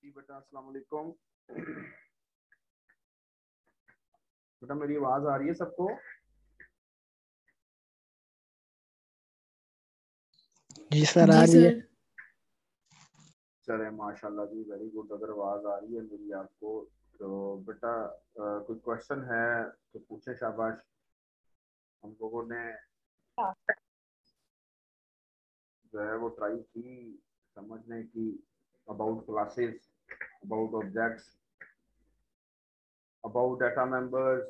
जी बेटा अस्सलाम वालेकुम। बेटा मेरी आवाज आ रही है सबको? जी सर आ रही है। चले माशाल्लाह जी, वेरी गुड। अगर आवाज आ रही है मेरी आपको तो बेटा कोई क्वेश्चन है तो पूछे, शाबाश। हम लोगों ने जो है वो ट्राई की समझने की about classes, about objects, about data members,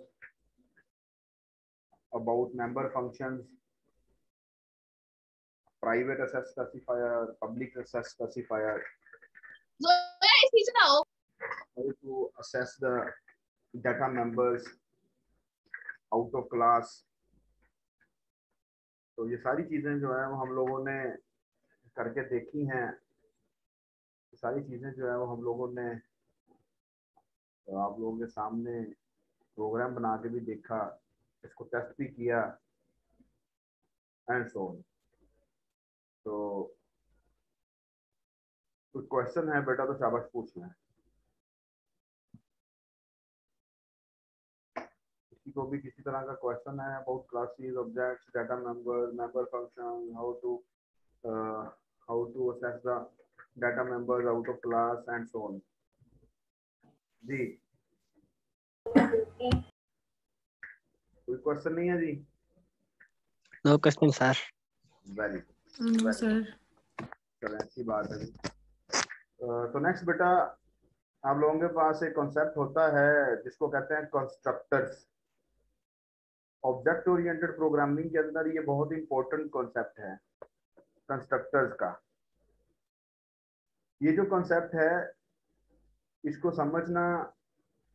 about member functions, private access specifier, public access specifier, how to assess the data members out of class। तो ये सारी चीजें जो है वो हम लोगों ने करके देखी हैं। ये सारी चीजें जो है वो हम लोगों ने आप लोगों के सामने प्रोग्राम बना के भी देखा, इसको टेस्ट भी किया एंड सो ऑन। तो कुछ क्वेश्चन है बेटा तो शाबाश पूछना है। किसी को भी किसी तरह का क्वेश्चन है about classes, objects, data member, member function, how to access the data members out of class and so on. जी कोई क्वेश्चन नहीं है जी? No question sir. Very no sir. चलो अच्छी बात है। तो नेक्स्ट बेटा आप लोगों के पास एक कॉन्सेप्ट होता है जिसको कहते हैं कंस्ट्रक्टर्स। ऑब्जेक्ट ओरिएंटेड प्रोग्रामिंग के अंदर ये बहुत इंपॉर्टेंट कॉन्सेप्ट है कंस्ट्रक्टर्स का। ये जो कॉन्सेप्ट है इसको समझना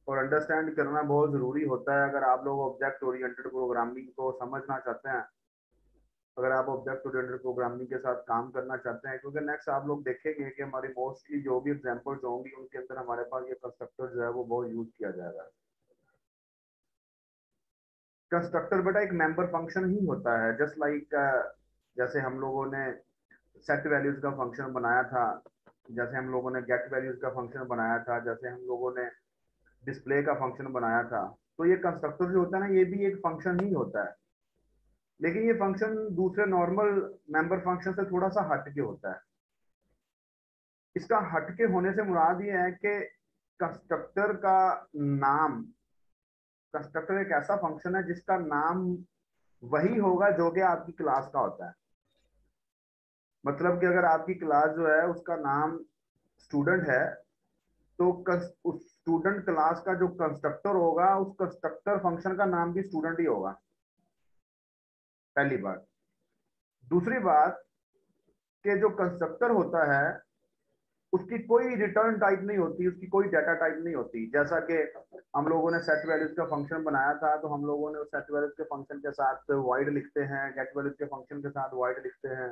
और अंडरस्टैंड करना बहुत ज़रूरी होता है अगर आप लोग ऑब्जेक्ट ओरिएंटेड प्रोग्रामिंग को समझना चाहते हैं, अगर आप ऑब्जेक्ट ओरिएंटेड प्रोग्रामिंग के साथ काम करना चाहते हैं। क्योंकि नेक्स्ट आप लोग देखेंगे कि हमारी मोस्टली जो भी एग्जांपल्स होंगी उनके अंदर हमारे पास ये कंस्ट्रक्टर जो है वो बहुत यूज किया जाएगा। कंस्ट्रक्टर बेटा एक मेंबर फंक्शन ही होता है, जस्ट लाइक जैसे हम लोगों ने सेट वैल्यूज का फंक्शन बनाया था, जैसे हम लोगों ने गेट वैल्यूज का फंक्शन बनाया था, जैसे हम लोगों ने डिस्प्ले का फंक्शन बनाया था। तो ये कंस्ट्रक्टर जो होता है ना ये भी एक फंक्शन ही होता है, लेकिन ये फंक्शन दूसरे नॉर्मल मेंबर फंक्शन से थोड़ा सा हटके होता है। इसका हटके होने से मुराद ये है कि कंस्ट्रक्टर का नाम, कंस्ट्रक्टर एक ऐसा फंक्शन है जिसका नाम वही होगा जो कि आपकी क्लास का होता है। मतलब कि अगर आपकी क्लास जो है उसका नाम स्टूडेंट है तो उस स्टूडेंट क्लास का जो कंस्ट्रक्टर होगा उस कंस्ट्रक्टर फंक्शन का नाम भी स्टूडेंट ही होगा, पहली बात। दूसरी बात कि जो कंस्ट्रक्टर होता है उसकी कोई रिटर्न टाइप नहीं होती, उसकी कोई डाटा टाइप नहीं होती। जैसा कि हम लोगों ने सेट वैल्यूज का फंक्शन बनाया था तो हम लोगों ने उस सेट वैल्यूज के फंक्शन के साथ वाइड लिखते हैं, गेट वैल्यूज के फंक्शन के साथ वाइड लिखते हैं,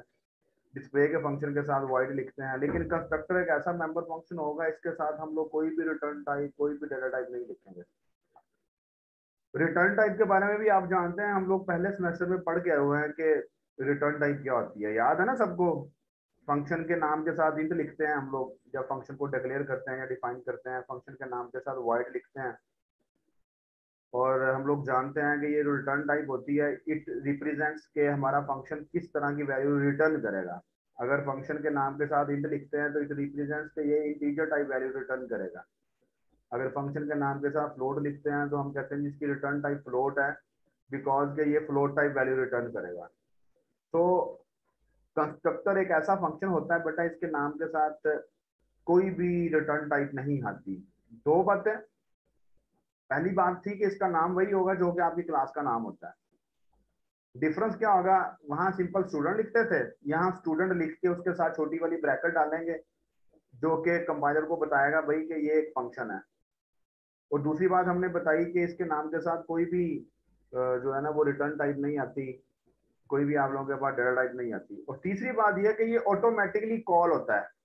डिस्प्ले के फंक्शन के साथ वाइड लिखते हैं। लेकिन कंस्ट्रक्टर एक ऐसा मेंबर फंक्शन होगा इसके साथ हम लोग कोई भी रिटर्न टाइप, कोई भी डाटा टाइप नहीं लिखेंगे। रिटर्न टाइप के बारे में भी आप जानते हैं, हम लोग पहले सेमेस्टर में पढ़ के आए हुए हैं कि रिटर्न टाइप क्या होती है, याद है ना सबको? फंक्शन के नाम के साथ इंट लिखते हैं हम लोग जब फंक्शन को डिक्लेयर करते हैं या डिफाइन करते हैं, फंक्शन के नाम के साथ वॉइड लिखते हैं। और हम लोग जानते हैं कि ये जो रिटर्न टाइप होती है इट रिप्रेजेंट्स के हमारा फंक्शन किस तरह की वैल्यू रिटर्न करेगा। अगर फंक्शन के नाम के साथ इंट लिखते हैं तो इट रिप्रेजेंट्स के ये इंटीजर टाइप वैल्यू रिटर्न करेगा। अगर फंक्शन के नाम के साथ फ्लोट लिखते हैं तो हम कहते हैं जिसकी रिटर्न टाइप फ्लोट है बिकॉज के ये फ्लोट टाइप वैल्यू रिटर्न करेगा। तो कंस्ट्रक्टर एक ऐसा फंक्शन होता है बेटा इसके नाम के साथ कोई भी रिटर्न टाइप नहीं आती। दो बातें, पहली बात थी कि इसका नाम वही होगा जो कि आपकी क्लास का नाम होता है। डिफरेंस क्या होगा, वहां सिंपल स्टूडेंट लिखते थे, यहाँ स्टूडेंट लिख के उसके साथ छोटी वाली ब्रैकेट डालेंगे जो कि कंपाइलर को बताएगा भाई कि ये एक फंक्शन है। और दूसरी बात हमने बताई कि इसके नाम के साथ कोई भी जो है ना वो रिटर्न टाइप नहीं आती, कोई भी आप लोगों के पास डाटा टाइप नहीं आती। और तीसरी बात यह कि ये ऑटोमेटिकली कॉल होता है।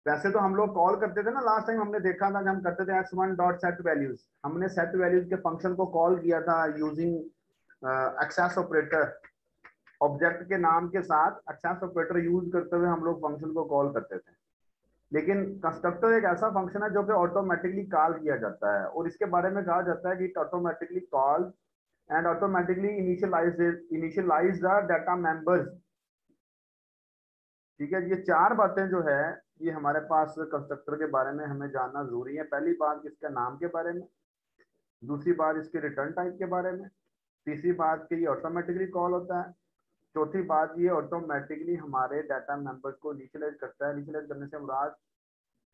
वैसे तो हम लोग कॉल करते थे ना, लास्ट टाइम हमने देखा था कि हम करते थे x1 डॉट सेट वैल्यूज, हमने सेट वैल्यूज के फंक्शन को कॉल किया था यूजिंग एक्सेस ऑपरेटर। ऑब्जेक्ट के नाम के साथ एक्सेस ऑपरेटर यूज करते हुए हम लोग फंक्शन को कॉल करते थे। लेकिन कंस्ट्रक्टर एक ऐसा फंक्शन है जो कि ऑटोमेटिकली कॉल किया जाता है, और इसके बारे में कहा जाता है कि it automatically call and automatically initialise the data members. ठीक है, ये चार बातें जो है ये हमारे पास कंस्ट्रक्टर के बारे में हमें जानना जरूरी है। पहली बात इसके नाम के बारे में, दूसरी बात इसके रिटर्न टाइप के बारे में, तीसरी बात कि ये ऑटोमेटिकली कॉल होता है, चौथी बात ये ऑटोमेटिकली हमारे डाटा मेंबर्स को इनिशियलाइज करता है। इनिशियलाइज करने से मुराद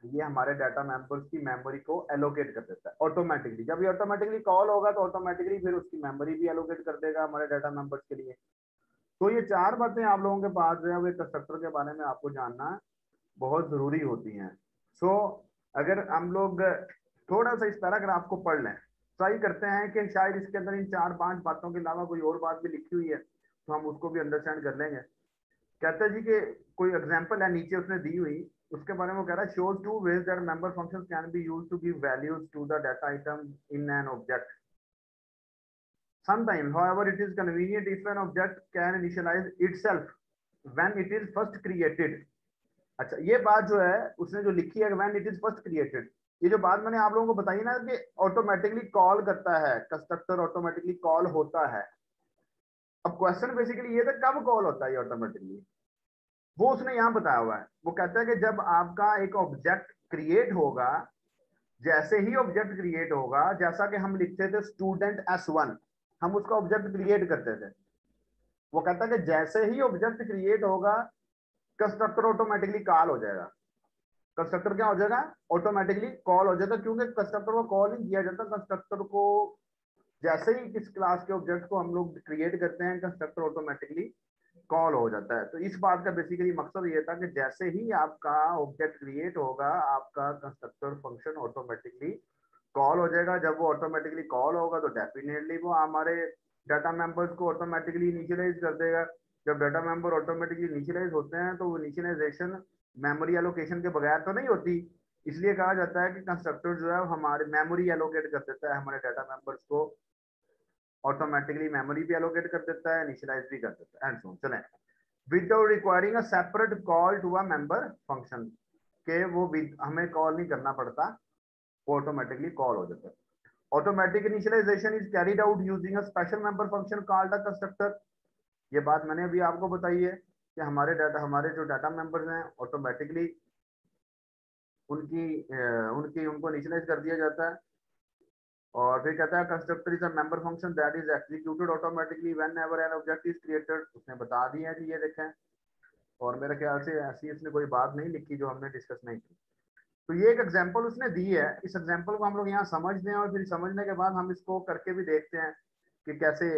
ये हमारे डाटा मेंबर्स की मेमोरी को एलोकेट कर देता है ऑटोमेटिकली। जब ये ऑटोमेटिकली कॉल होगा तो ऑटोमेटिकली फिर उसकी मेमोरी भी एलोकेट कर देगा हमारे डाटा मेंबर्स के लिए। तो ये चार बातें आप लोगों के पास जो है वो कंस्ट्रक्टर के बारे में आपको जानना बहुत जरूरी होती हैं। सो अगर हम लोग थोड़ा सा इस पैराग्राफ को पढ़ लें, ट्राई करते हैं कि शायद इसके अंदर इन चार पांच बातों के अलावा कोई और बात भी लिखी हुई है तो हम उसको भी अंडरस्टैंड कर लेंगे। कहते हैं जी कि कोई एग्जांपल है नीचे उसने दी हुई, उसके बारे में वो कह रहा है shows two ways that member functions can be used to give values to the data item in an object. Sometimes, however, it is convenient if an object can initialize itself when it is first created। अच्छा, ये बात जो है उसने जो लिखी है when it is first created, ये जो बात मैंने आप लोगों को बताई ना कि ऑटोमेटिकली कॉल करता है कंस्ट्रक्टर, ऑटोमेटिकली कॉल होता है। अब क्वेश्चन बेसिकली ये था कब कॉल होता है ये ऑटोमेटिकली, वो उसने यहाँ बताया हुआ है। वो कहता है कि जब आपका एक ऑब्जेक्ट क्रिएट होगा, जैसे ही ऑब्जेक्ट क्रिएट होगा, जैसा कि हम लिखते थे स्टूडेंट S1, हम उसका ऑब्जेक्ट क्रिएट करते थे। वो कहता है कि जैसे ही ऑब्जेक्ट क्रिएट होगा कंस्ट्रक्टर ऑटोमेटिकली कॉल हो जाएगा। कंस्ट्रक्टर क्या हो जाएगा? ऑटोमेटिकली कॉल हो जाएगा, क्योंकि कंस्ट्रक्टर को कॉल नहीं किया जाता। कंस्ट्रक्टर को जैसे ही किस क्लास के ऑब्जेक्ट को हम लोग क्रिएट करते हैं कंस्ट्रक्टर ऑटोमेटिकली कॉल हो जाता है। तो इस बात का बेसिकली मकसद ये था कि जैसे ही आपका ऑब्जेक्ट क्रिएट होगा आपका कंस्ट्रक्टर फंक्शन ऑटोमेटिकली कॉल हो जाएगा। जब वो ऑटोमेटिकली कॉल होगा तो डेफिनेटली वो हमारे डाटा मेंबर्स को ऑटोमेटिकली इनिशियलाइज कर देगा। जब डाटा मेंबर ऑटोमेटिकली इनिशियलाइज होते हैं तो वो इनिशियलाइजेशन मेमोरी एलोकेशन के बगैर तो नहीं होती, इसलिए कहा जाता है कि कंस्ट्रक्टर जो है हमारे मेमोरी एलोकेट कर देता है हमारे डाटा मेंबर्स को, ऑटोमेटिकली मेमोरी भी एलोकेट कर देता है, इनिशियलाइज भी कर देता है एंड सो ऑन। चलें, without requiring a separate call to a member function, के वो हमें कॉल नहीं करना पड़ता, वो ऑटोमेटिकली कॉल हो जाता है। Automatic initialisation is carried out using a special member function called a constructor. ये बात मैंने अभी आपको बताई है कि हमारे जो डाटा मेंबर्स हैं ऑटोमेटिकली उनको इनिशियलाइज कर दिया जाता है। और फिर कहता है constructor is a member function that is executed automatically whenever an object is created. उसने बता दिया है जी, ये देखें। और मेरे ख्याल से ऐसी इसने कोई बात नहीं लिखी जो हमने डिस्कस नहीं की। तो ये एक एग्जांपल उसने दी है, इस एग्जांपल को हम लोग यहाँ समझते हैं और फिर समझने के बाद हम इसको करके भी देखते हैं कि कैसे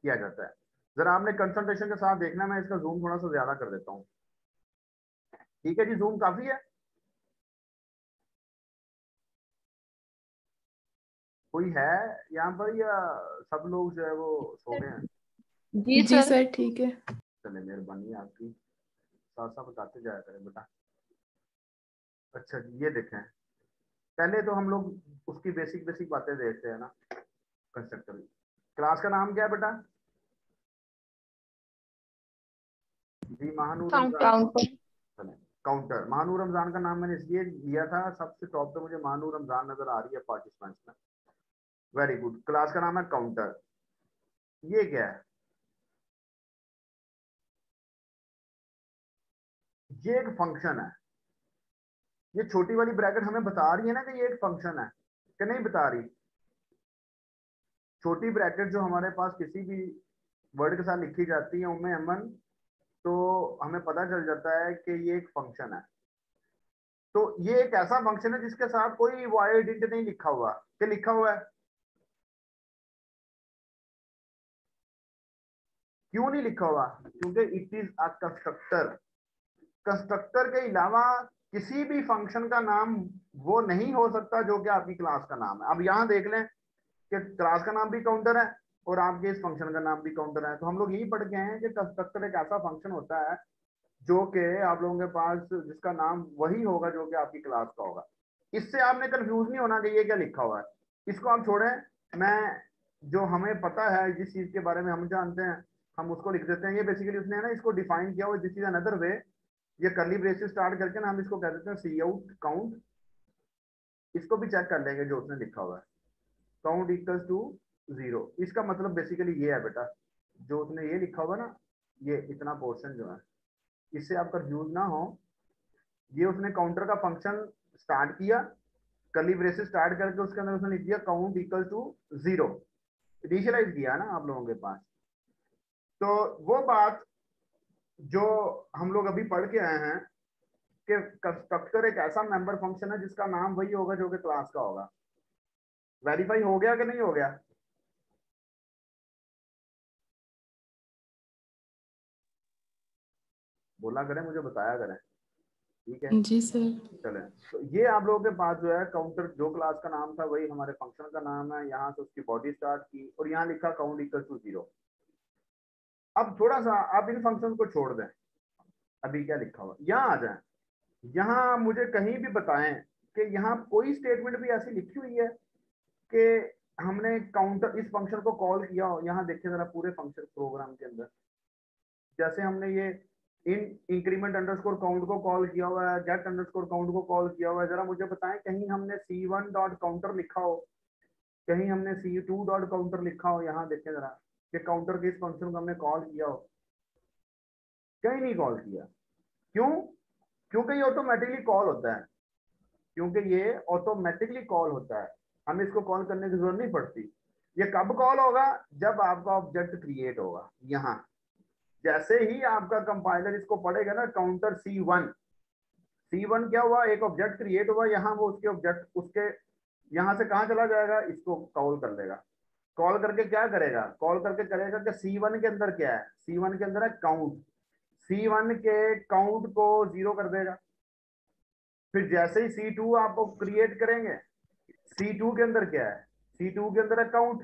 किया जाता है। जरा आपने कंसंट्रेशन के साथ देखना, मैं इसका जूम थोड़ा सा ज्यादा कर देता हूँ। ठीक है जी, जूम काफी है? कोई है यहाँ पर या सब लोग जो है वो सो गए हैं? जी जी सर। सर ठीक है। चले, मेहरबानी आपकी, साथ साथ बताते जाया करें बेटा। अच्छा जी, ये देखें, पहले तो हम लोग उसकी बेसिक बेसिक बातें देखते हैं ना। कंस्ट्रक्टर क्लास का नाम क्या है बेटा? जी महानूर रमजान। काउंटर। महानूर रमजान का नाम मैंने इसलिए लिया था, सबसे टॉप पे मुझे महानूर रमजान नजर आ रही है पार्टिसिपेंट्स में। Very good. क्लास का नाम है काउंटर। ये क्या है? ये एक फंक्शन है। ये छोटी वाली ब्रैकेट हमें बता रही है ना कि ये एक फंक्शन है, कि नहीं बता रही? छोटी ब्रैकेट जो हमारे पास किसी भी वर्ड के साथ लिखी जाती है उनमें अमन, तो हमें पता चल जाता है कि ये एक फंक्शन है। तो ये एक ऐसा फंक्शन है जिसके साथ कोई वॉइड इंट नहीं लिखा हुआ, क्या लिखा हुआ है? क्यों नहीं लिखा हुआ? क्योंकि it is a constructor. Constructor के अलावा किसी भी फंक्शन का नाम वो नहीं हो सकता जो कि आपकी क्लास का नाम है। अब यहाँ देख लें कि क्लास का नाम भी काउंटर है और आपके इस फंक्शन का नाम भी काउंटर है। तो हम लोग यही पढ़ गए हैं कि कंस्ट्रक्टर एक ऐसा फंक्शन होता है जो कि आप लोगों के पास जिसका नाम वही होगा जो कि आपकी क्लास का होगा। इससे आपने कंफ्यूज नहीं होना कि ये क्या लिखा हुआ है, इसको आप छोड़ें। मैं जो हमें पता है, जिस चीज के बारे में हम जानते हैं, हम उसको लिख देते हैं। ये बेसिकली उसने है ना इसको डिफाइन किया हुआ, दिस इज अनदर वे। ये कर्ली ब्रेसेस स्टार्ट करके ना हम इसको कह देते हैं सी आउट काउंट। इसको भी चेक कर लेंगे जो उसने लिखा हुआ है, काउंट इक्वल्स टू 0। इसका मतलब बेसिकली ये है बेटा, जो उसने ये लिखा हुआ ना, ये इतना पोर्शन जो है, इससे आप कंफ्यूज ना हो। ये उसने काउंटर का फंक्शन स्टार्ट किया, कर्ली ब्रेसेस स्टार्ट करके उसके अंदर उसने लिख दिया काउंट इक्वल टू 0, इनिशियलाइज किया ना आप लोगों के पास। तो वो बात जो हम लोग अभी पढ़ के आए हैं कि कंस्ट्रक्टर एक ऐसा मेंबर फंक्शन है जिसका नाम वही होगा जो कि क्लास का होगा। वेरीफाई हो गया कि नहीं हो गया? बोला करें, मुझे बताया करें, ठीक है? जी सर। चले, तो ये आप लोगों के पास जो है काउंटर जो क्लास का नाम था वही हमारे फंक्शन का नाम है। यहाँ से उसकी बॉडी स्टार्ट की और यहाँ लिखा काउंट इक्वल टू 0। अब थोड़ा सा आप इन फंक्शन को छोड़ दें, अभी क्या लिखा हुआ यहाँ आ जाए। यहाँ मुझे कहीं भी बताएं कि यहाँ कोई स्टेटमेंट भी ऐसी लिखी हुई है कि हमने काउंटर इस फंक्शन को कॉल किया हो। यहाँ देखिए जरा पूरे फंक्शन प्रोग्राम के अंदर, जैसे हमने ये इन इंक्रीमेंट अंडरस्कोर काउंट को कॉल किया हुआ है, गेट अंडरस्कोर काउंट को कॉल किया हुआ है। जरा मुझे बताएं कहीं हमने C1 डॉट काउंटर लिखा हो, कहीं हमने C2 डॉट काउंटर लिखा हो। यहाँ देखें जरा कि काउंटर के इस फंक्शन को हमने कॉल किया हो, कहीं नहीं कॉल किया। क्यों? क्योंकि ये ऑटोमेटिकली कॉल होता है, क्योंकि ये ऑटोमेटिकली कॉल होता है, हमें इसको कॉल करने की जरूरत नहीं पड़ती। ये कब कॉल होगा? जब आपका ऑब्जेक्ट क्रिएट होगा। यहाँ जैसे ही आपका कंपाइलर इसको पढ़ेगा ना, काउंटर C1 क्या हुआ, एक ऑब्जेक्ट क्रिएट हुआ, यहाँ वो उसके ऑब्जेक्ट उसके यहाँ से कहाँ चला जाएगा, इसको कॉल कर लेगा। कॉल करके क्या करेगा? कॉल करके करेगा कि C1 के अंदर क्या है, C1 के अंदर है काउंट, C1 के काउंट को 0 कर देगा। फिर जैसे ही C2 आप क्रिएट करेंगे, C2 के अंदर क्या है, C2 के अंदर है काउंट,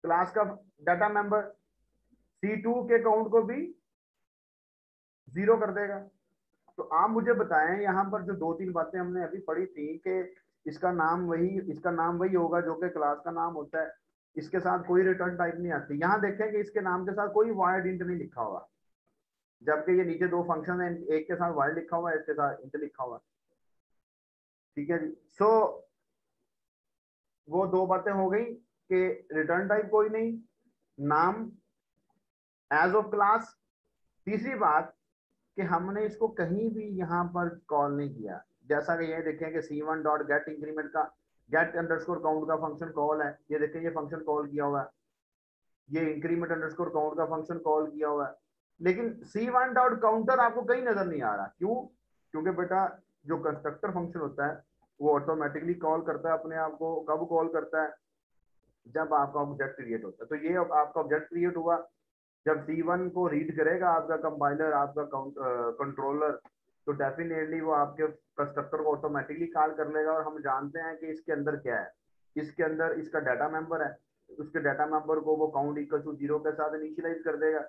क्लास का डाटा मेंबर, C2 के काउंट को भी 0 कर देगा। तो आप मुझे बताएं यहाँ पर जो 2-3 बातें हमने अभी पढ़ी थी कि इसका नाम वही होगा जो कि क्लास का नाम होता है, इसके साथ कोई रिटर्न टाइप नहीं आती। यहाँ देखें कि इसके नाम के साथ कोई वायर्ड इंट नहीं लिखा हुआ, जबकि ये नीचे 2 फंक्शन है, एक के साथ वायर्ड लिखा हुआ है, इसके साथ इंट लिखा हुआ है। ठीक है जी। सो वो 2 बातें हो गई कि रिटर्न टाइप कोई नहीं, नाम एज ऑफ क्लास। तीसरी बात कि हमने इसको कहीं भी यहाँ पर कॉल नहीं किया, जैसा कि ये देखें कि C1 डॉट गेट इंक्रीमेंट का गेट अंडरस्कोर काउंट का फंक्शन कॉल है। ये देखें ये फंक्शन कॉल किया हुआ है, ये इंक्रीमेंट अंडरस्कोर काउंट का फंक्शन कॉल किया हुआ है, लेकिन C1 डॉट काउंटर आपको कहीं नजर नहीं आ रहा। क्यों? क्योंकि बेटा जो कंस्ट्रक्टर फंक्शन होता है वो ऑटोमेटिकली कॉल करता है अपने आप को। कब कॉल करता है? जब आपका ऑब्जेक्ट क्रिएट होता है। तो ये आपका ऑब्जेक्ट क्रिएट हुआ, जब C1 को रीड करेगा आपका कंपाइलर, आपका कंट्रोलर, तो डेफिनेटली वो आपके कंस्ट्रक्टर को ऑटोमेटिकली कॉल कर लेगा। और हम जानते हैं कि इसके अंदर क्या है, इसके अंदर इसका डाटा मेंबर है, उसके डाटा मेंबर को वो काउंट इक्वल टू 0 के साथ इनिशियलाइज कर देगा।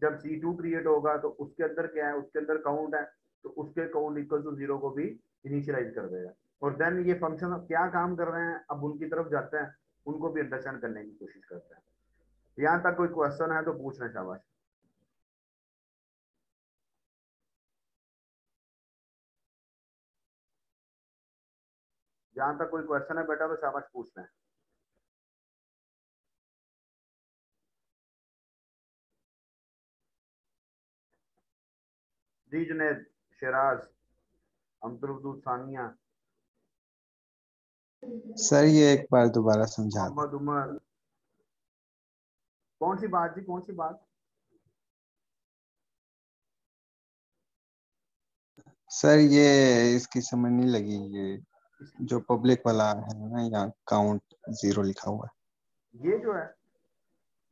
जब C2 क्रिएट होगा तो उसके अंदर क्या है, उसके अंदर काउंट है, तो उसके काउंट इक्वल टू 0 को भी इनिशियलाइज कर देगा। और देन ये फंक्शन क्या काम कर रहे हैं, अब उनकी तरफ जाते हैं, उनको भी अंडरस्टैंड करने की कोशिश करते हैं। यहाँ तक कोई क्वेश्चन है तो पूछना, शाबाश। जहां तक कोई क्वेश्चन है बेटा तो शाबाश पूछना है। जी जुनेद, शिराज, अमतरुद्दून, सानिया, सर ये एक बार दोबारा समझा दें। मोहम्मद उमर। कौन सी बात जी, कौन सी बात? सर ये इसकी समझ नहीं लगी, ये जो पब्लिक वाला है ना, यहाँ काउंट 0 लिखा हुआ है। ये जो है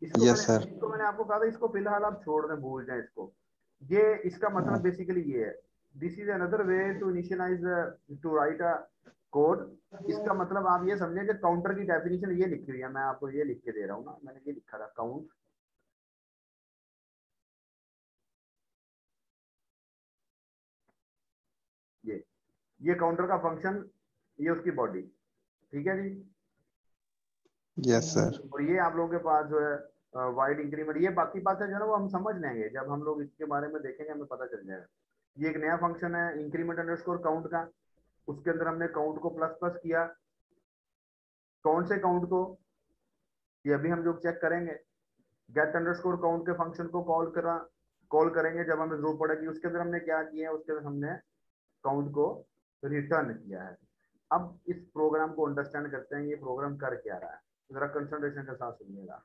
यस सर। इसको मैंने आपको कहा था, इसको फिलहाल आप छोड़ दें, भूल जाएं इसको। ये इसका मतलब बेसिकली ये है, this is another way to initialise to write a code. इसका मतलब आप ये समझें कि काउंटर की डेफिनेशन ये लिखी हुई है, मैं आपको ये लिख के दे रहा हूँ ना, मैंने ये लिखा था काउंट। ये काउंटर का फंक्शन, ये उसकी बॉडी, ठीक है जी। Yes sir. और ये आप लोगों के पास जो है वाइड इंक्रीमेंट, ये बाकी बातें जो है ना वो हम समझ लेंगे, जब हम लोग इसके बारे में देखेंगे हमें पता चल जाएगा। ये एक नया फंक्शन है इंक्रीमेंट अंडरस्कोर काउंट का, उसके अंदर हमने काउंट को प्लस प्लस किया। कौन से काउंट को, ये अभी हम लोग चेक करेंगे। गेट अंडरस्कोर काउंट के फंक्शन को कॉल करेंगे जब हमें जरूरत पड़ेगी। उसके अंदर हमने क्या किया है, उसके अंदर हमने काउंट को रिटर्न किया है। अब इस प्रोग्राम को अंडरस्टैंड करते हैं, ये प्रोग्राम कर क्या रहा है, जरा कंसंट्रेशन के साथ सुनिएगा।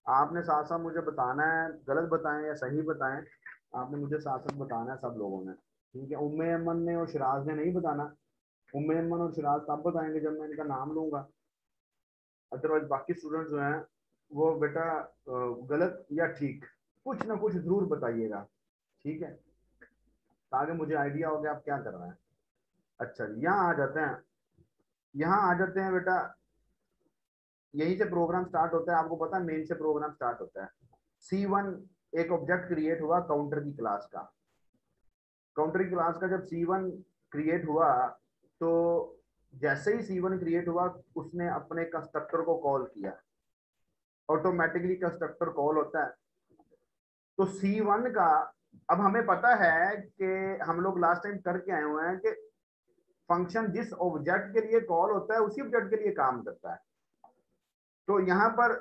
आपने साथ साथ मुझे बताना है, गलत बताएं या सही बताएं, आपने मुझे साथ साथ बताना है सब लोगों ने, ठीक है। उम्मे अमन ने और शिराज ने नहीं बताना। उम्मे अमन और शिराज तब बताएंगे जब मैं इनका नाम लूंगा, अदरवाइज बाकी स्टूडेंट जो हैं वो बेटा गलत या ठीक कुछ ना कुछ जरूर बताइएगा, ठीक है, ताकि मुझे आइडिया हो गया आप क्या कर रहे हैं। अच्छा जी, यहाँ आ जाते हैं, यहाँ आ जाते हैं बेटा। यहीं से प्रोग्राम स्टार्ट होता है, आपको पता है मेन से प्रोग्राम स्टार्ट होता है। C1 एक ऑब्जेक्ट क्रिएट हुआ काउंटर की क्लास का। काउंटर की क्लास का जब C1 क्रिएट हुआ तो जैसे ही C1 क्रिएट हुआ उसने अपने कंस्ट्रक्टर को कॉल किया, ऑटोमेटिकली कंस्ट्रक्टर कॉल होता है। तो C1 का, अब हमें पता है कि हम लोग लास्ट टाइम करके आए हुए हैं कि फंक्शन जिस ऑब्जेक्ट के लिए कॉल होता है उसी ऑब्जेक्ट के लिए काम करता है। तो यहाँ पर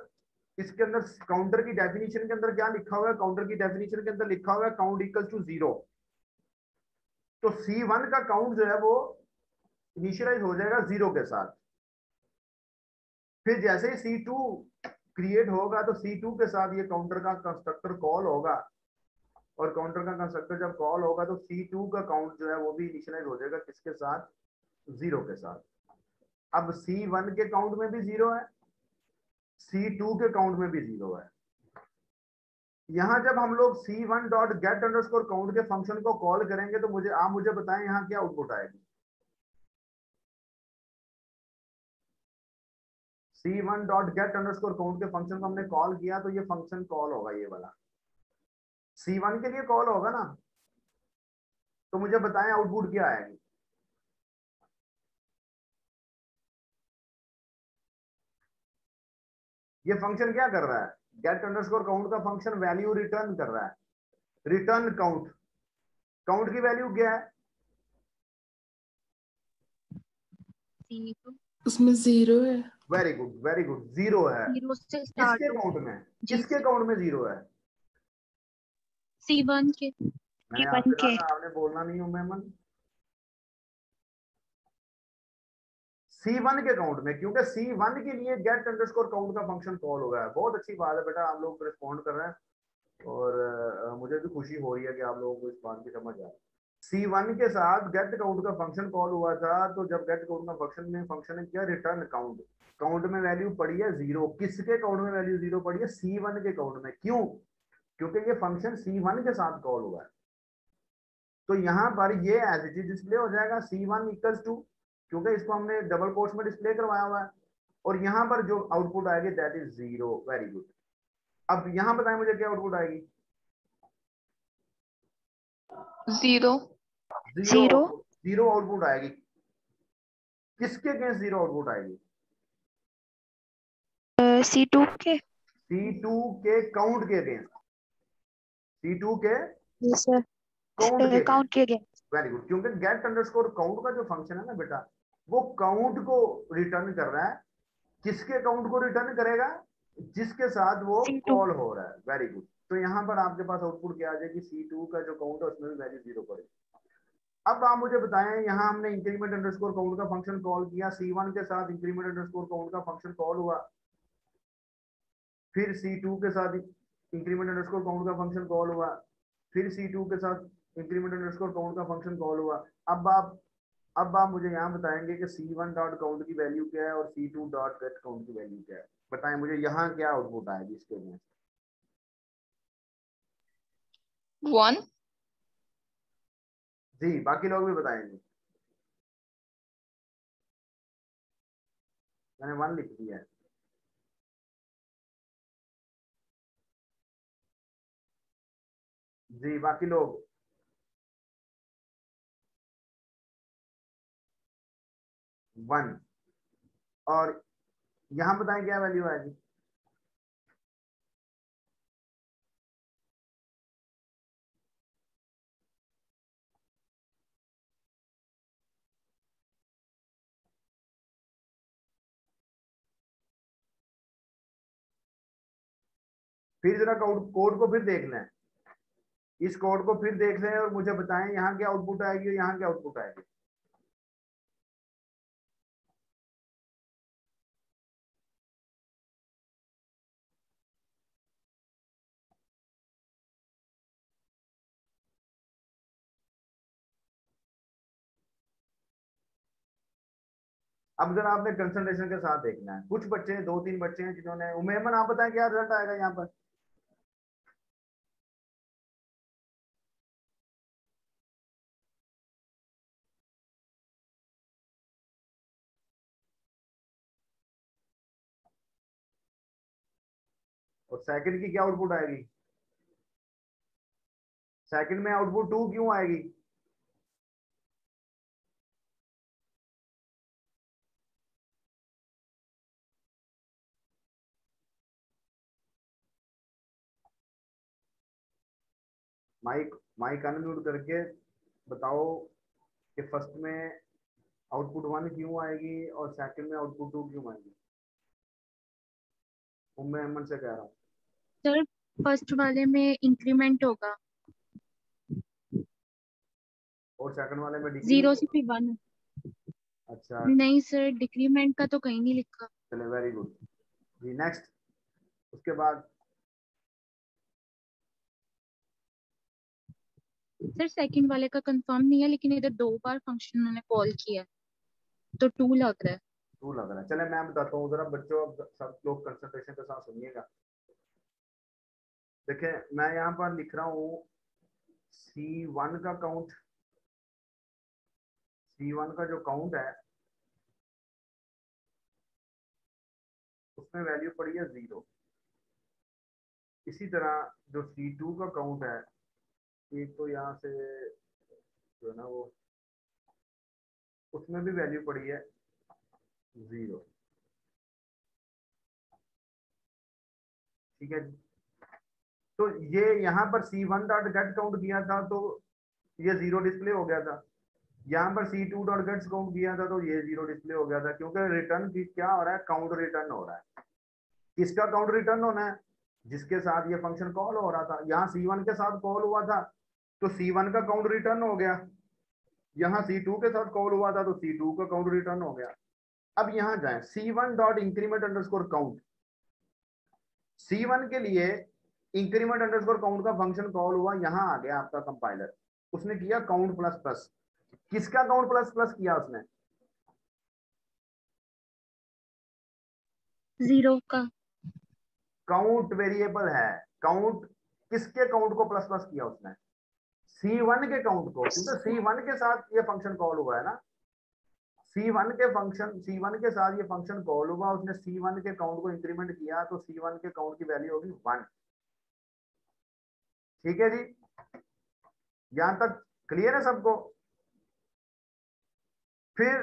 इसके अंदर काउंटर की डेफिनेशन के अंदर क्या लिखा हुआ है, काउंटर की डेफिनेशन के अंदर लिखा हुआ है काउंट इक्वल टू 0। तो C1 का काउंट जो है वो इनिशियलाइज हो जाएगा 0 के साथ। फिर जैसे ही C2 क्रिएट होगा तो C2 के साथ ये काउंटर का कंस्ट्रक्टर कॉल होगा, और काउंटर का कंस्ट्रक्टर जब कॉल होगा तो C2 का काउंट जो है वो भी इनिशियलाइज हो जाएगा किसके साथ, 0 के साथ। अब C1 के काउंट में भी 0 है, C2 के काउंट में भी 0 है। यहां जब हम लोग C1 dot gate underscore count के फंक्शन को कॉल करेंगे तो मुझे बताएं यहाँ क्या आउटपुट आएगी। C1 dot gate underscore count के फंक्शन को हमने कॉल किया तो ये फंक्शन कॉल होगा, ये वाला C1 के लिए कॉल होगा ना। तो मुझे बताएं आउटपुट क्या आएगी। ये फंक्शन क्या कर रहा है, गेट अंडरस्कोर काउंट का फंक्शन वैल्यू रिटर्न कर रहा है, रिटर्न काउंट। काउंट की वैल्यू क्या है, उसमें 0 है। वेरी गुड वेरी गुड, 0 है। 0 से स्टार्ट किसके हो काउंट में, जी, किसके काउंट में 0 है, C1 के। मैंने आपसे कहा था आपने बोलना नहीं हूं मेमन। C1 के काउंट में, क्योंकि C1 के लिए गेट अंडरस्कोर काउंट का फंक्शन कॉल हो गया है। बहुत अच्छी बात है बेटा, आप लोग रिस्पॉन्ड कर रहे हैं और मुझे भी खुशी हो रही है कि आप लोगों को इस बात की समझ आ रही है। C1 के साथ गेट काउंट का फंक्शन कॉल हुआ था, तो जब गेट काउंट का फंक्शन ने किया रिटर्न काउंट। काउंट में वैल्यू पड़ी है 0। किसके काउंट में वैल्यू 0 पड़ी है, C1 के काउंट में। क्यों, क्योंकि ये फंक्शन C1 के साथ कॉल हुआ है। तो यहाँ पर ये एज इट इज डिस्प्ले हो जाएगा C1 इक्वल्स टू, क्योंकि इसको हमने डबल कोट्स में डिस्प्ले करवाया हुआ है, और यहाँ पर जो आउटपुट आएगी दैट इज 0। Very good. अब यहाँ बताएं मुझे क्या आउटपुट आएगी, 0 जीरो आउटपुट आएगी। किसके अगेंस्ट 0 आउटपुट आएगी, C2 के। C2 के काउंट के अगेंस्ट, C2 के सर काउंट के काउंट के अगेंस्ट। वेरी गुड, क्योंकि गेट अंडरस्कोर काउंट का जो फंक्शन है ना बेटा, वो काउंट को रिटर्न कर रहा है। किसके काउंट को रिटर्न करेगा, जिसके साथ वो C2। कॉल हो रहा है। Very good. तो यहाँ पर आपके पास आउटपुट क्या आ जाएगी, C2 का जो काउंट है उसमें भी वैल्यू 0 पड़ेगी। अब आप मुझे बताएं, यहाँ हमने इंक्रीमेंट अंडरस्कोर काउंट का फंक्शन कॉल किया, C1 के साथ इंक्रीमेंट अंडरस्कोर काउंट का फंक्शन कॉल हुआ, फिर C2 के साथ इंक्रीमेंट अंडरस्कोर काउंट का फंक्शन कॉल हुआ, फिर C2 के साथ इंक्रीमेंट अंडरस्कोर काउंट का फंक्शन कॉल हुआ। अब आप मुझे यहाँ बताएंगे कि C1 डॉट काउंट की वैल्यू क्या है और C2 डॉट गेट काउंट की वैल्यू क्या है। बताएं मुझे यहाँ क्या आउटपुट आएगी इसके लिए। 1। जी, बाकी लोग भी बताएंगे। मैंने 1 लिख दिया है। जी, बाकी लोग 1। और यहाँ बताएं क्या वैल्यू आएगी, फिर जरा कोड को फिर देख लें, इस कोड को फिर देख लें और मुझे बताएं यहाँ क्या आउटपुट आएगी और यहाँ क्या आउटपुट आएगी। अब जरा आपने कंसंट्रेशन के साथ देखना है। कुछ बच्चे, 2-3 बच्चे हैं जिन्होंने, उमेमन आप बताएं क्या रिजल्ट आएगा यहाँ पर। और सेकंड की क्या आउटपुट आएगी? सेकंड में आउटपुट 2 क्यों आएगी? माइक माइक अनम्यूट करके बताओ कि फर्स्ट में आउटपुट 1 क्यों आएगी और सेकंड में आउटपुट 2 क्यों आएगी। मैं अमन से कह रहा हूँ सर फर्स्ट वाले में इंक्रीमेंट होगा और सेकंड वाले में 0 से फिर 1। अच्छा नहीं सर, डिक्रीमेंट का तो कहीं नहीं लिखा। चले, वेरी गुड जी। नेक्स्ट, उसके बाद सर सेकंड वाले का कंफर्म नहीं है, लेकिन इधर 2 बार फंक्शन मैंने कॉल किया है तो 2 लग रहा है। 2 लग रहा है। चले मैं बताता हूँ जरा बच्चों, अब सब लोग कंसंट्रेशन के साथ सुनिएगा। देखें मैं यहाँ पर लिख रहा हूँ C1 का काउंट, C1 का जो काउंट है उसमें वैल्यू पड़ी है 0। इसी तरह जो C2 का काउंट है, एक तो यहाँ से जो है ना वो, उसमें भी वैल्यू पड़ी है 0। ठीक है जी। तो ये यहाँ पर C1 डॉट गेट काउंट किया था तो ये 0 डिस्प्ले हो गया था। यहाँ पर C2 डॉट गेट्स काउंट किया था तो ये 0 डिस्प्ले हो गया था, क्योंकि रिटर्न क्या हो रहा है, काउंट रिटर्न हो रहा है। किसका काउंट रिटर्न होना है? जिसके साथ ये फंक्शन कॉल हो रहा था। यहाँ C1 के साथ कॉल हुआ था तो C1 का काउंट रिटर्न हो गया। यहाँ C2 के साथ कॉल हुआ था तो C2 का काउंट रिटर्न हो गया। अब यहाँ जाए C1 dot increment underscore count. C1 के लिए इंक्रीमेंट अंडरस्कोर काउंट का फंक्शन कॉल हुआ, यहाँ आ गया आपका कंपाइलर, उसने किया काउंट प्लस प्लस। किसका काउंट प्लस प्लस किया उसने? 0 का। काउंट वेरिएबल है, काउंट किसके काउंट को प्लस प्लस किया उसने? C1 के काउंट को, क्योंकि C1 के साथ ये फंक्शन कॉल हुआ है ना। C1 के साथ ये फंक्शन कॉल हुआ, उसने C1 के काउंट को इंक्रीमेंट किया तो C1 के काउंट की वैल्यू होगी 1। ठीक है जी, यहां तक क्लियर है सबको? फिर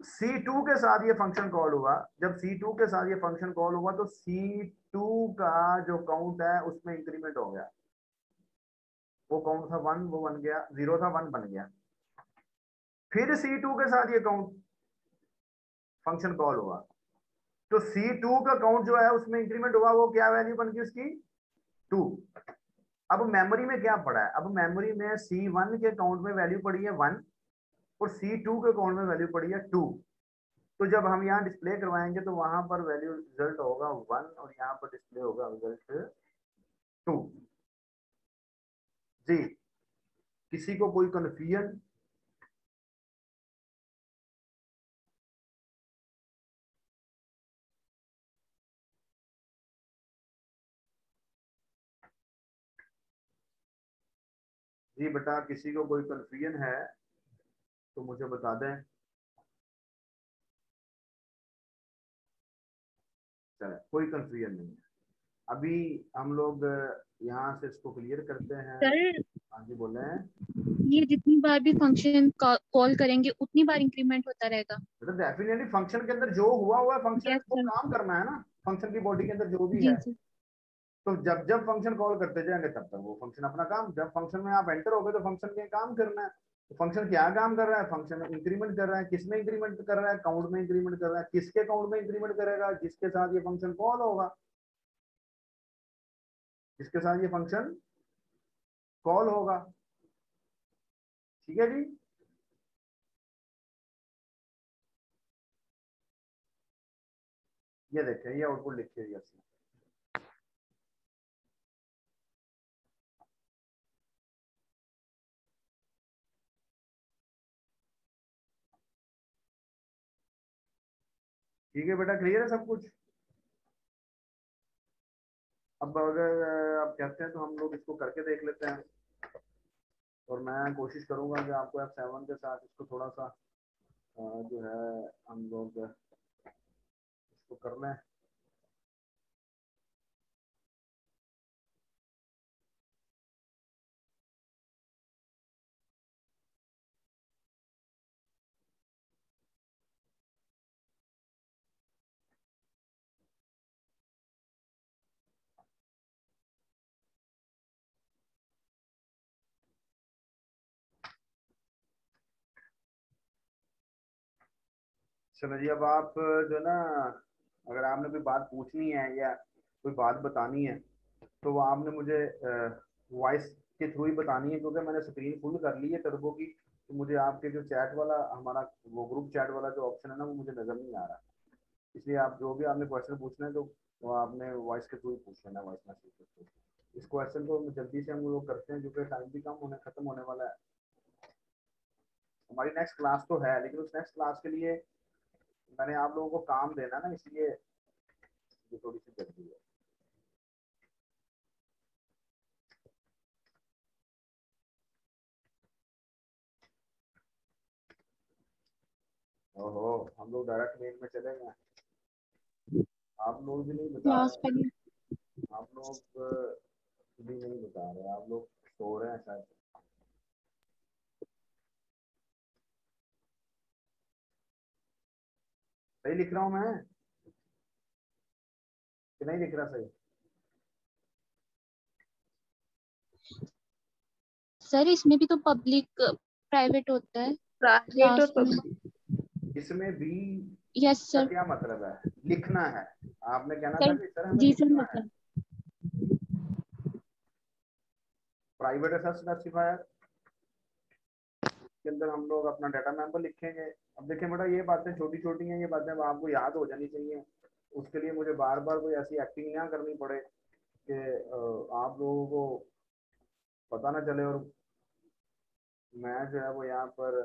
C2 के साथ ये फंक्शन कॉल हुआ, जब C2 के साथ ये फंक्शन कॉल हुआ तो C2 का जो काउंट है उसमें इंक्रीमेंट हो गया। वो काउंट था 1, वो बन गया 0 था 1 बन गया। फिर C2 के साथ ये काउंट फंक्शन कॉल हुआ तो C2 का काउंट जो है उसमें इंक्रीमेंट हुआ, वो क्या वैल्यू बन गई उसकी? 2। अब मेमोरी में क्या पड़ा है? अब मेमोरी में C1 के काउंट में वैल्यू पड़ी है 1 और C2 के काउंट में वैल्यू पड़ी है 2। तो जब हम यहाँ डिस्प्ले करवाएंगे तो वहां पर वैल्यू रिजल्ट होगा 1 और यहाँ पर डिस्प्ले होगा रिजल्ट 2। जी, किसी को कोई कंफ्यूजन? जी बेटा, किसी को कोई कंफ्यूजन है तो मुझे बता दें। चले, कोई कंफ्यूजन नहीं है। अभी हम लोग यहाँ से इसको क्लियर करते हैं। सर हाँ जी बोले हैं। ये जितनी बार भी फंक्शन कॉल करेंगे उतनी बार इंक्रीमेंट होता रहेगा? मतलब डेफिनेटली फंक्शन के अंदर जो हुआ है फंक्शन यस को सर। काम करना है ना, फंक्शन की बॉडी के अंदर जो भी जी है। सर। तो जब जब फंक्शन कॉल करते जाएंगे तब तक वो फंक्शन अपना काम, जब फंक्शन में आप एंटर हो गए तो फंक्शन के काम करना है। तो फंक्शन क्या काम कर रहा है? फंक्शन इंक्रीमेंट कर रहा है। किसमें इंक्रीमेंट कर रहा है? काउंट में इंक्रीमेंट कर रहा है। किसके काउंट में इंक्रीमेंट करेगा? जिसके साथ ये फंक्शन कॉल होगा। जिसके साथ ये फंक्शन कॉल होगा। ठीक है जी। ये देखें, ये आउटपुट लिखिए जी इसमें। ठीक है बेटा, क्लियर है सब कुछ। अब अगर आप कहते हैं तो हम लोग इसको करके देख लेते हैं, और मैं कोशिश करूंगा कि आपको F7 के साथ इसको थोड़ा सा जो है हम लोग इसको कर लें। चलो जी, अब आप जो ना, अगर आपने कोई बात पूछनी है या कोई बात बतानी है तो वो आपने मुझे वॉइस के थ्रू ही बतानी है, क्योंकि मैंने स्क्रीन फुल कर ली है टर्बो की, तो मुझे आपके जो चैट वाला हमारा वो ग्रुप चैट वाला जो ऑप्शन है ना, वो मुझे नज़र नहीं आ रहा। इसलिए आप जो भी आपने क्वेश्चन पूछना है तो वो आपने वॉइस के थ्रू ही पूछ लेना, वॉइस मैसेज के थ्रू। इस क्वेश्चन को जल्दी से हम लोग करते हैं क्योंकि टाइम भी खत्म होने वाला है। हमारी नेक्स्ट क्लास तो है, लेकिन उस नेक्स्ट क्लास के लिए मैंने आप लोगों को काम देना ना, इसलिए ये थोड़ी सी जल्दी है। ओहो, हम लोग डायरेक्ट मेल में चले गए। आप लोग भी नहीं बता क्लास रहे, पहले आप लोग भी नहीं बता रहे, आप लोग सो रहे हैं शायद। सही लिख रहा हूँ मैं कि नहीं लिख रहा सही? सर इसमें भी तो पब्लिक प्राइवेट होता है प्राइवेट और क्लास में। पब्लिक। इसमें भी यस का सर। क्या मतलब है? लिखना है। आपने कहना था सर कि सर हमें जी सर लिखना है। मतलब प्राइवेट एसेट स्पेसिफायर के अंदर हम लोग अपना डाटा मेंबर लिखेंगे। अब देखें बेटा, ये बातें छोटी छोटी हैं, ये बातें अब आपको याद हो जानी चाहिए। उसके लिए मुझे बार बार कोई ऐसी एक्टिंग ना करनी पड़े कि आप लोगों को पता ना चले, और मैं जो है वो यहाँ पर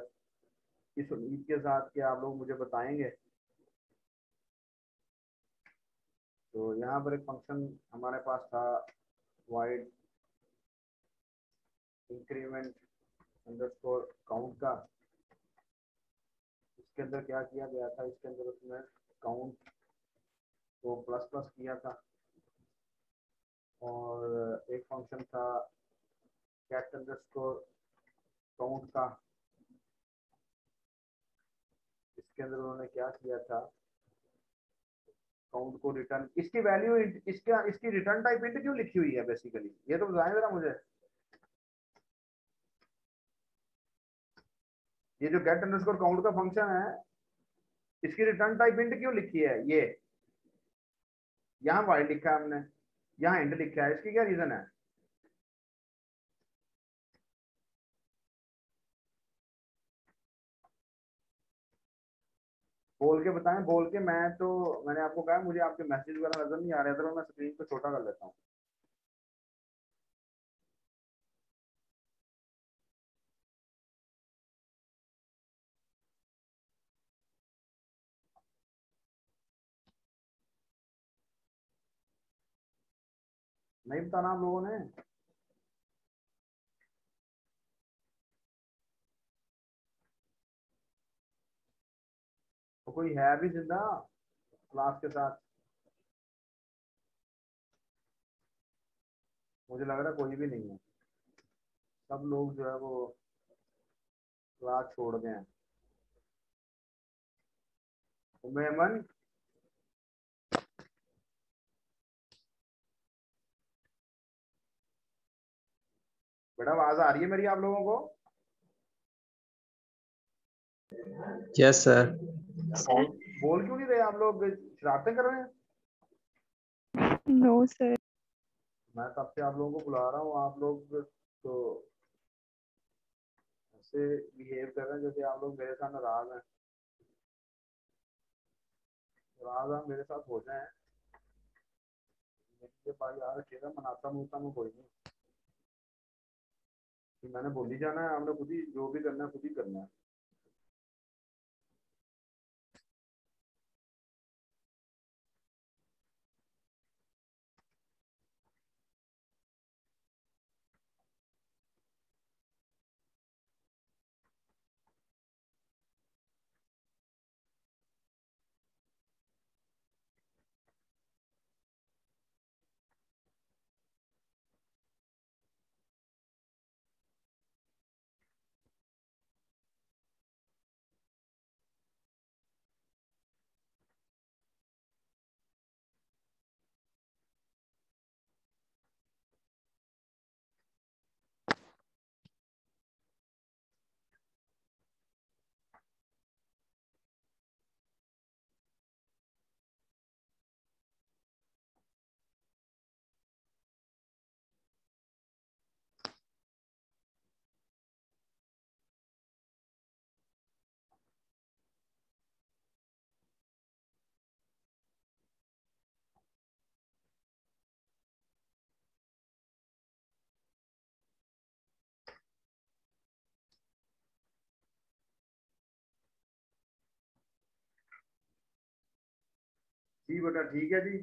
इस उम्मीद के साथ कि आप लोग मुझे बताएंगे। तो यहाँ पर एक फंक्शन हमारे पास था, वाइड इंक्रीमेंट अंडरस्कोर काउंट का। इसके अंदर क्या किया गया था, इसके अंदर उसमें काउंट को प्लस प्लस किया था, और एक फंक्शन था कैट अंडरस्कोर काउंट का। इसके अंदर उन्होंने क्या किया था, काउंट को रिटर्न, इसकी वैल्यू इसकी रिटर्न टाइप इंट क्यों लिखी हुई है बेसिकली, ये तो बताएं जरा मुझे। ये जो गेट अंडरस्कोर काउंट का फंक्शन है, इसकी रिटर्न टाइप इंट क्यों लिखी है? ये यहाँ वाइड लिखा है हमने, यहाँ इंट लिखा है, इसकी क्या रीजन है? बोल के बताएं, बोल के। मैं तो मैंने आपको कहा मुझे आपके मैसेज वगैरह नजर नहीं आ रहे थे, मैं स्क्रीन को छोटा कर लेता हूँ। नहीं बताना आप लोगों ने? तो कोई है भी जिंदा क्लास के साथ? मुझे लग रहा है कोई भी नहीं है, सब लोग जो है वो क्लास छोड़ गए हैं। मेमन, बेटा आवाज आ रही है मेरी आप लोगों को? Yes sir. बोल क्यों नहीं रहे आप लोग? शरारतें कर रहे हैं? No sir. मैं तब से आप लोगों को बुला रहा हूँ, आप लोग तो ऐसे बिहेव कर रहे हैं जैसे आप लोग मेरे साथ नाराज हैं। नाराज आप मेरे साथ हो जाए, मेरे भाई यार रखिएगा, मनाता मुझता मैं कोई नहीं कि मैंने बोल ही जाना है, हमने खुद ही जो भी करना है खुद ही करना है। जी बेटा ठीक है जी।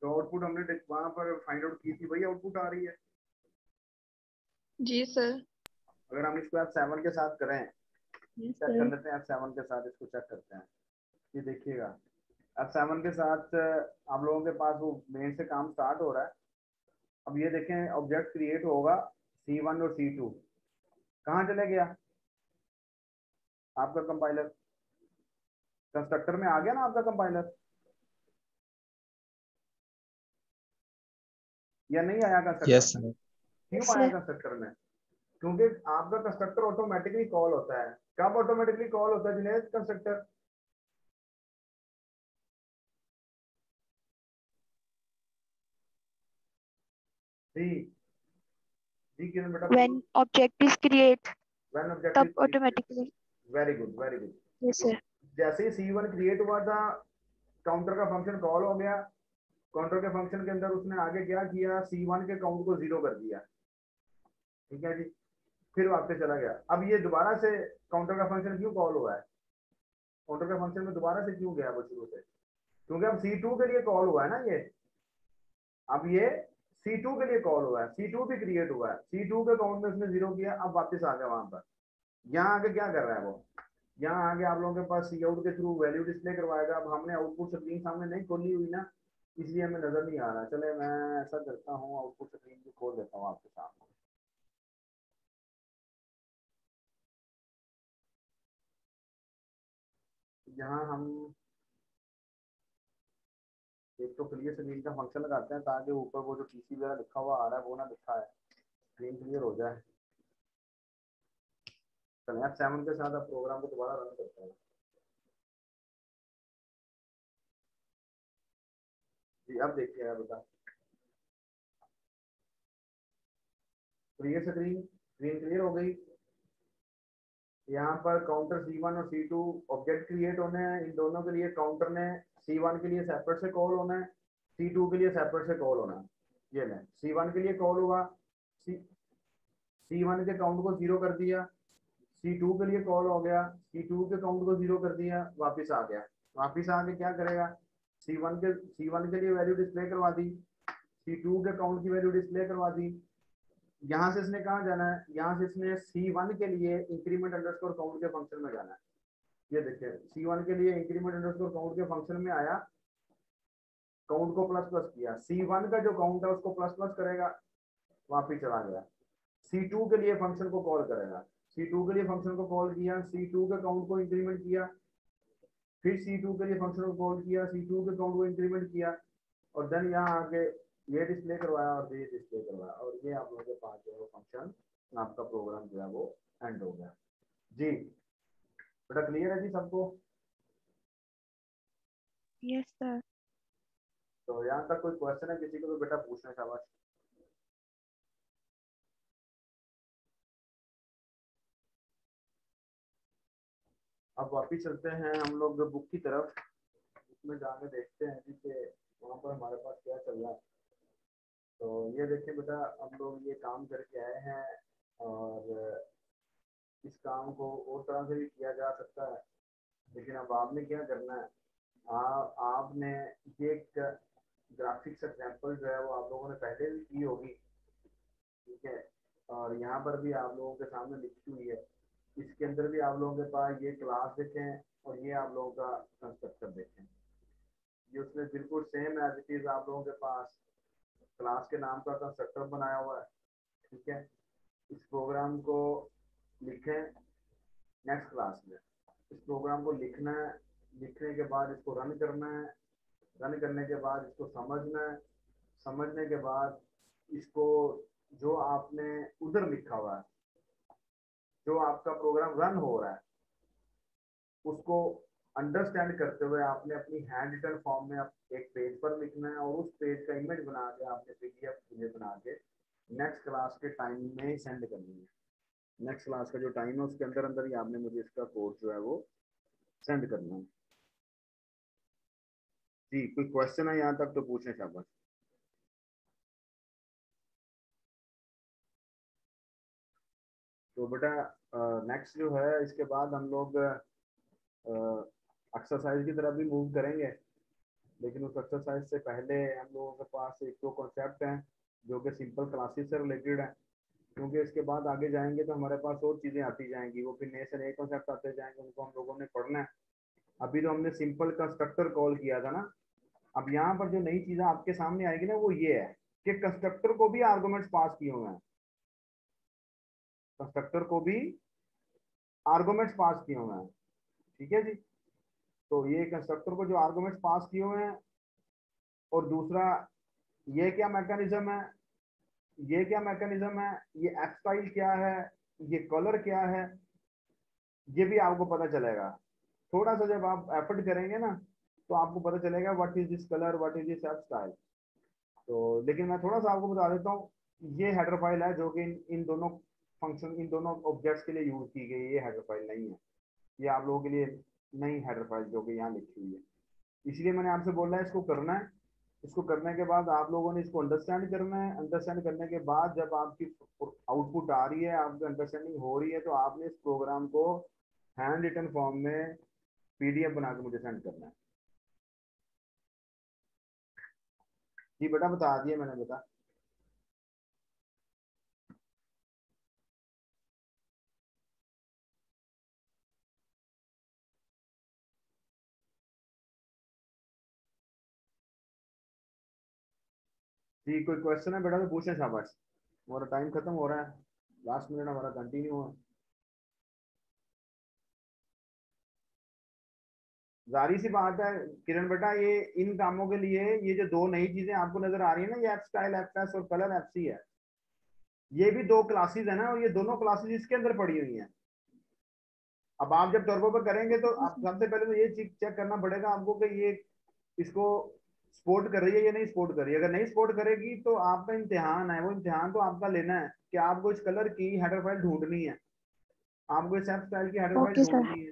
तो आउटपुट हमने वहां पर फाइंड आउट की थी, वही आउटपुट आ रही है। जी सर। अगर हम इसको F7 के साथ करें, चेक कर लेते हैं F7 के साथ, इसको चेक करते हैं। ये देखिएगा F7 के साथ आप लोगों के पास वो मेन से काम स्टार्ट हो रहा है। अब ये देखें ऑब्जेक्ट क्रिएट होगा C1 और C2, कहाँ चले गया आपका कंपाइलर? कंस्ट्रक्टर में आ गया ना आपका कंपाइलर, या नहीं आया कंस्ट्रक्टर? Yes sir. क्यों आया कंस्ट्रक्टर में? क्योंकि आपका कंस्ट्रक्टर ऑटोमेटिकली कॉल होता है। कब ऑटोमेटिकली कॉल होता है जुनैद कंस्ट्रक्टर? जी जी किरण बेटा। When object is create, when object तब is, automatically। Very good very good. Yes sir। जैसे ही C1 क्रिएट हुआ था, काउंटर का फंक्शन कॉल हो गया। काउंटर के फंक्शन के अंदर उसने आगे क्या किया, C1 के काउंट को 0 कर दिया। ठीक है जी, फिर वापस चला गया। अब ये दोबारा से काउंटर का फंक्शन क्यों कॉल हुआ है? काउंटर का फंक्शन में दोबारा से क्यों गया वो शुरू से? क्योंकि अब C2 के लिए कॉल हुआ है ना ये। अब ये C2 के लिए कॉल हुआ है, C2 भी क्रिएट हुआ है, C2 के काउंट में उसने 0 किया, अब वापस आ गया वहां पर। यहाँ आगे क्या कर रहा है वो? यहाँ आगे आप लोगों के पास सी आउट के थ्रू वैल्यू डिस्प्ले करवाएगा। अब हमने आउटपुट स्क्रीन सामने नहीं खोली हुई ना, इसलिए हमें नजर नहीं आ रहा। चले मैं ऐसा करता हूँ, आउटपुट स्क्रीन भी खोल देता हूँ आपके सामने। यहाँ हम एक तो क्लियर स्क्रीन का फंक्शन लगाते हैं ताकि ऊपर वो जो पीसी वगैरह लिखा हुआ आ रहा है वो ना लिखा है, स्क्रीन क्लियर हो जाए। चलिए F7 के साथ अब प्रोग्राम को दोबारा रन करते हैं। जी अब देखिए यार बेटा, क्लियर स्क्रीन क्लियर हो गई। यहाँ पर काउंटर C1 और C2 ऑब्जेक्ट क्रिएट होने हैं। इन दोनों के लिए काउंटर ने C1 के लिए सेपरेट से कॉल होना है, C2 के लिए सेपरेट से कॉल होना है। ये लें, C1 के लिए कॉल हुआ, C1 के काउंट को 0 कर दिया। C2 के लिए कॉल हो गया, C2 के काउंट को 0 कर दिया, वापस आ गया। वापस आके क्या करेगा, C1 के लिए वैल्यू डिस्प्ले करवा दी, C2 के काउंट की वैल्यू डिस्प्ले करवा दी। यहाँ से इसने कहाँ जाना है, यहाँ से इसने C1 के लिए इंक्रीमेंट अंडरस्कोर काउंट के फंक्शन में जाना है। ये देखिए C1 के लिए इंक्रीमेंट अंडरस्कोर काउंट के फंक्शन में आया, काउंट को प्लस प्लस किया, C1 का जो काउंट है उसको प्लस प्लस करेगा, वापिस चला गया। C2 के लिए फंक्शन को कॉल करेगा, C2 के लिए फंक्शन को कॉल किया, C2 के काउंट को इंक्रीमेंट किया, फिर C2 के लिए फंक्शन को कॉल किया, C2 के काउंट को इंक्रीमेंट किया, और देन यहाँ आके ये डिस्प्ले करवाया और ये डिस्प्ले करवाया, और ये आप लोगों के पास जो है फंक्शन, आपका प्रोग्राम जो है वो एंड हो गया। जी बेटा क्लियर है जी सबको? Yes sir। तो यहाँ तक कोई क्वेश्चन है किसी को तो बेटा पूछना, शाबाश। अब वापिस चलते हैं हम लोग बुक की तरफ, उसमें जाके देखते हैं कि वहाँ पर हमारे पास क्या चल रहा है। तो ये देखिए बेटा, हम लोग ये काम करके आए हैं और इस काम को और तरह से भी किया जा सकता है, लेकिन अब आपने क्या करना है, आपने ये ग्राफिक्स एग्जाम्पल जो है वो आप लोगों ने पहले भी की होगी, ठीक है, और यहाँ पर भी आप लोगों के सामने लिखी हुई है। इसके अंदर भी आप लोगों के पास ये क्लास देखें और ये आप लोगों का कंस्ट्रक्टर देखें, ये उसमें बिल्कुल सेम एज इट इज आप लोगों के पास क्लास के नाम का कंस्ट्रक्टर बनाया हुआ है, ठीक है। इस प्रोग्राम को लिखें नेक्स्ट क्लास में, इस प्रोग्राम को लिखना है, लिखने के बाद इसको रन करना है, रन करने के बाद इसको समझना है, समझने के बाद इसको जो आपने उधर लिखा हुआ है, जो आपका प्रोग्राम रन हो रहा है, उसको अंडरस्टैंड करते हुए आपने अपनी हैंड रिटन फॉर्म में एक पेज पर लिखना है और उस पेज का इमेज बना के आपने पीडीएफ इमेज बना के नेक्स्ट क्लास के टाइम में ही सेंड करनी है। नेक्स्ट क्लास का जो टाइम है उसके अंदर अंदर ही आपने मुझे इसका कोड जो है वो सेंड करना है। जी, कोई क्वेश्चन है यहाँ तक तो पूछें, शाबाश। तो बेटा नेक्स्ट जो है, इसके बाद हम लोग एक्सरसाइज की तरफ भी मूव करेंगे, लेकिन उस एक्सरसाइज से पहले हम लोगों के पास एक दो कॉन्सेप्ट हैं जो कि सिंपल क्लासेस से रिलेटेड है, क्योंकि इसके बाद आगे जाएंगे तो हमारे पास और चीज़ें आती जाएंगी, वो फिर नए से नए कॉन्सेप्ट आते जाएंगे, उनको हम लोगों ने पढ़ना है। अभी तो हमने सिंपल कंस्ट्रक्टर कॉल किया था ना, अब यहाँ पर जो नई चीज़ें आपके सामने आएगी ना वो ये है कि कंस्ट्रक्टर को भी आर्गुमेंट्स पास किए हुए हैं, कंस्ट्रक्टर को भी आर्गुमेंट्स पास किए हुए हैं, ठीक है जी। तो ये कंस्ट्रक्टर को जो आर्गुमेंट्स पास किए हुए हैं, और दूसरा ये क्या मैकेनिज्म है, ये क्या मैकेनिज्म है, ये एफ स्टाइल क्या है, ये कलर क्या है, ये भी आपको पता चलेगा। थोड़ा सा जब आप एफर्ट करेंगे ना तो आपको पता चलेगा what is this colour, what is this F style. तो लेकिन मैं थोड़ा सा आपको बता देता हूँ, ये हेडर फाइल है जो कि इन दोनों फंक्शन, इन दोनों ऑब्जेक्ट्स के लिए यूज की गई, ये हेडर फाइल नहीं है, ये आप लोगों के लिए नई हेडर फाइल जो कि यहाँ लिखी हुई है, इसलिए मैंने आपसे बोला है इसको करना है। इसको करने के बाद आप लोगों ने इसको अंडरस्टैंड करना है, अंडरस्टैंड करने के बाद जब आपकी आउटपुट आ रही है, आपकी अंडरस्टैंडिंग हो रही है, तो आपने इस प्रोग्राम को हैंड रिटन फॉर्म में पीडीएफ बना के मुझे सेंड करना है। जी बेटा बता दिया मैंने, बेटा जी, कोई क्वेश्चन है बेटा तो पूछें, शाबाश। हमारा टाइम खत्म हो रहा है, लास्ट मिनट हमारा कंटिन्यू है। जारी सी बात है किरण बेटा, ये इन कामों के लिए ये जो दो नई चीजें आपको नजर आ रही है ना, ये एफ स्टाइल एफ एस और कलर एफ सी है, ये भी दो क्लासेस है ना, और ये दोनों क्लासेस इसके अंदर पड़ी हुई हैं। अब आप जब टर्बो पे करेंगे तो आप सबसे पहले तो ये चेक करना पड़ेगा आपको कि ये इसको सपोर्ट कर रही है या नहीं सपोर्ट कर रही है। अगर नहीं सपोर्ट करेगी तो आपका इम्तिहान है, वो इम्तिहान तो आपका लेना है कि आपको इस कलर की हेडर फाइल ढूंढनी है, आपको इस एफ स्टाइल की हेडर फाइल ओके सर। ढूंढनी है,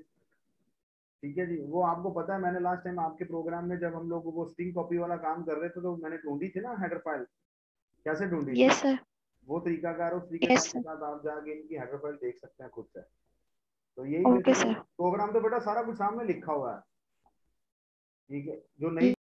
ठीक है जी। वो आपको पता है, मैंने लास्ट टाइम आपके प्रोग्राम में जब हम लोग वो स्ट्रिंग कॉपी वाला काम कर रहे थे तो मैंने ढूंढी थी ना हेडर फाइल, कैसे ढूंढी थी, यस सर। वो तरीकाकार उस तरीके यस के सर। साथ आप जाके इनकी हेडर फाइल देख सकते हैं खुद से। तो यही ओके बेसिकली सर। प्रोग्राम तो बेटा सारा कुछ सामने लिखा हुआ है, ठीक है। जो नई